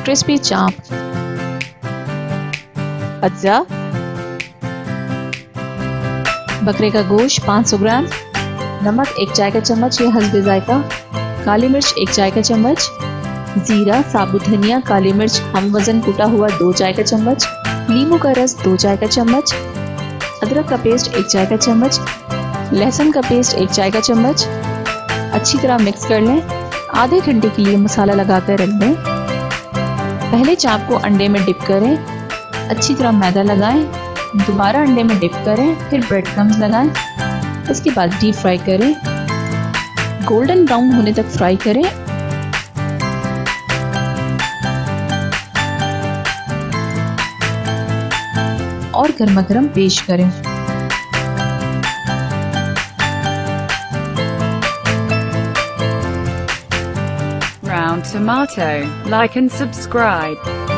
Crispy चाप, अज्जा, बकरे का गोश्त 500 ग्राम, नमक 1 चाय का चम्मच या हस्बे जायका, काली मिर्च 1 चाय का चम्मच, जीरा, साबुत धनिया, काली मिर्च हम वजन कूटा हुआ 2 चाय का चम्मच, नींबू का रस 2 चाय का चम्मच, अदरक का पेस्ट 1 चाय का चम्मच, लहसुन का पेस्ट 1 चाय का चम्मच। अच्छी तरह मिक्स कर लें। आधे घंटे के लिए मसाला लगाकर रख दें। पहले चाप को अंडे में डिप करें, अच्छी तरह मैदा लगाएं, दोबारा अंडे में डिप करें, फिर ब्रेड क्रम्स लगाएं। इसके बाद डीप फ्राई करें, गोल्डन ब्राउन होने तक फ्राई करें। और गर्मा गर्म पेश करें। Round tomato, like and subscribe.